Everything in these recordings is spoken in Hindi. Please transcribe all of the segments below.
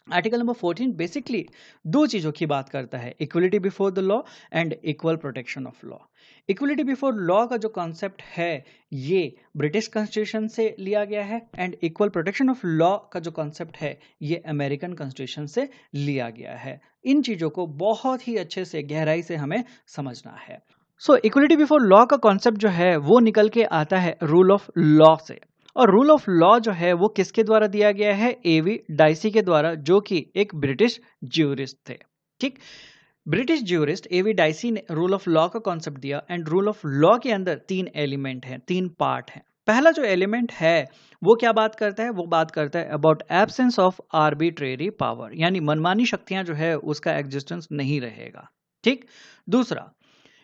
आर्टिकल नंबर 14 बेसिकली दो चीज़ों की बात करता है, equality before the law and equal protection of law. Equality before law का जो कॉन्सेप्ट है ये ब्रिटिश कॉन्स्टिट्यूशन से लिया गया है, and equal protection of law का जो कॉन्सेप्ट है ये अमेरिकन कॉन्स्टिट्यूशन से लिया गया है। इन चीज़ों को बहुत ही अच्छे से गहराई से हमें समझना है। सो इक्वलिटी बिफोर लॉ का कॉन्सेप्ट जो है वो निकल के आता है रूल ऑफ लॉ से, और रूल ऑफ लॉ जो है वो किसके द्वारा दिया गया है, एवी डाइसी के द्वारा, जो कि एक ब्रिटिश ज्यूरिस्ट थे। ठीक, ब्रिटिश ज्यूरिस्ट एवी डाइसी ने रूल ऑफ लॉ का कॉन्सेप्ट दिया, एंड रूल ऑफ लॉ के अंदर तीन एलिमेंट हैं, तीन पार्ट हैं। पहला जो एलिमेंट है वो क्या बात करता है, वो बात करता है about absence of arbitrary power, यानी मनमानी शक्तियां जो है उसका एग्जिस्टेंस नहीं रहेगा। ठीक, दूसरा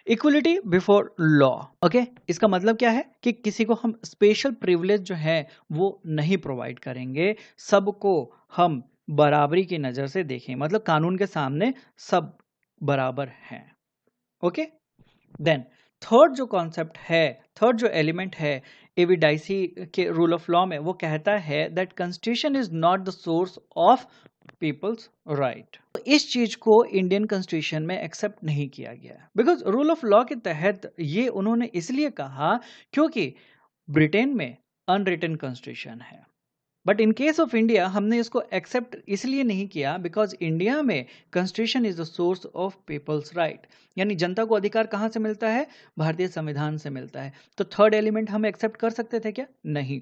इक्वलिटी बिफोर लॉ। ओके, इसका मतलब क्या है कि किसी को हम स्पेशल प्रिविलेज जो है वो नहीं प्रोवाइड करेंगे, सबको हम बराबरी की नज़र से देखें, मतलब कानून के सामने सब बराबर हैं। ओके, देन थर्ड जो कॉन्सेप्ट है, थर्ड जो एलिमेंट है एविडाइसी के रूल ऑफ लॉ में, वो कहता है that constitution is not the source of people's right. इस चीज को इंडियन कॉन्स्टिट्यूशन में एक्सेप्ट नहीं किया गया, बिकॉज रूल ऑफ लॉ के तहत ये उन्होंने इसलिए कहा क्योंकि ब्रिटेन में अनरिटन कॉन्स्टिट्यूशन है, but in case of India हमने इसको एक्सेप्ट इसलिए नहीं किया बिकॉज इंडिया में constitution is the source of people's right, यानी जनता को अधिकार कहाँ से मिलता है, भारतीय संविधान से मिलता है। तो थर्ड एलिमेंट हम एक्सेप्ट कर सकते थे क्या, नहीं।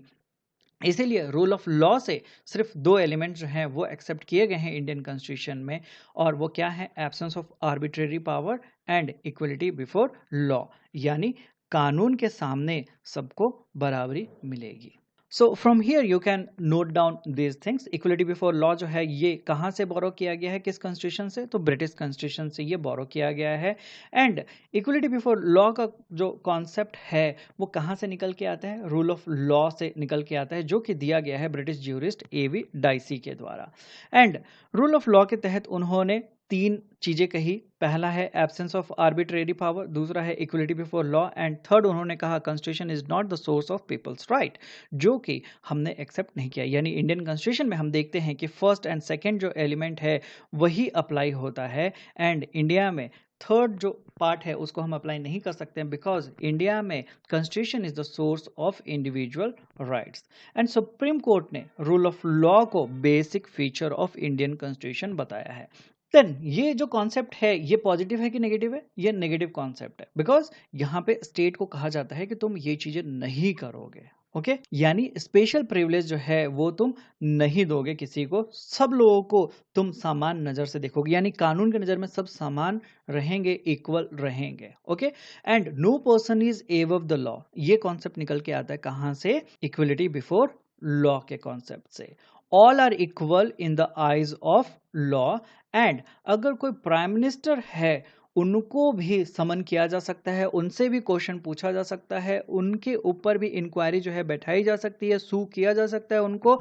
इसीलिए रूल ऑफ लॉ से सिर्फ दो एलिमेंट जो हैं वो एक्सेप्ट किए गए हैं इंडियन कॉन्स्टिट्यूशन में, और वो क्या है, absence of arbitrary power and equality before law, यानी कानून के सामने सबको बराबरी मिलेगी। So from here you can note down these things. Equality before law जो है ये कहाँ से बोरो किया गया है, किस कॉन्स्टिट्यूशन से, तो ब्रिटिश कॉन्स्टिट्यूशन से ये बोरो किया गया है। एंड इक्वलिटी बिफोर लॉ का जो कॉन्सेप्ट है वो कहाँ से निकल के आता है, रूल ऑफ लॉ से निकल के आता है, जो कि दिया गया है ब्रिटिश ज्यूरिस्ट एवी डाइसी के द्वारा। एंड रूल ऑफ लॉ के तहत उन्होंने तीन चीजें कही, पहला है एब्सेंस ऑफ आर्बिट्रेरी पावर, दूसरा है equality before law, and third उन्होंने कहा constitution is not the source of people's right, जो कि हमने एक्सेप्ट नहीं किया। यानी इंडियन कॉन्स्टिट्यूशन में हम देखते हैं कि फर्स्ट एंड सेकंड जो एलिमेंट है वही अप्लाई होता है, एंड इंडिया में थर्ड जो पार्ट है उसको हम अप्लाई नहीं कर सकते हैं, बिकॉज इंडिया में constitution is the source of individual rights. And supreme court ने रूल ऑफ लॉ को basic feature of Indian constitution बताया है। देन ये जो कॉन्सेप्ट है ये पॉजिटिव है कि नेगेटिव है, ये नेगेटिव कॉन्सेप्ट है, बिकॉज यहाँ पे स्टेट को कहा जाता है कि तुम ये चीजें नहीं करोगे। ओके, यानी स्पेशल प्रिविलेज जो है वो तुम नहीं दोगे किसी को, सब लोगों को तुम समान नजर से देखोगे, यानी कानून की नजर में सब समान रहेंगे, इक्वल रहेंगे। Okay, and no person is above the law, ये कॉन्सेप्ट निकल के आता है कहाँ से, इक्वलिटी बिफोर लॉ के कॉन्सेप्ट से। All are equal in the eyes of law, and अगर कोई प्राइम मिनिस्टर है उनको भी समन किया जा सकता है, उनसे भी क्वेश्चन पूछा जा सकता है, उनके ऊपर भी इंक्वायरी जो है बैठाई जा सकती है, सू किया जा सकता है उनको,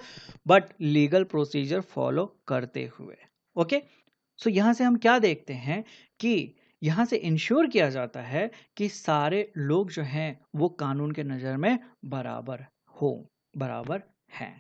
बट लीगल प्रोसीजर फॉलो करते हुए। ओके, सो यहां से हम क्या देखते हैं कि यहां से इंश्योर किया जाता है कि सारे लोग जो हैं वो कानून के नज़र में बराबर हो, बराबर हैं।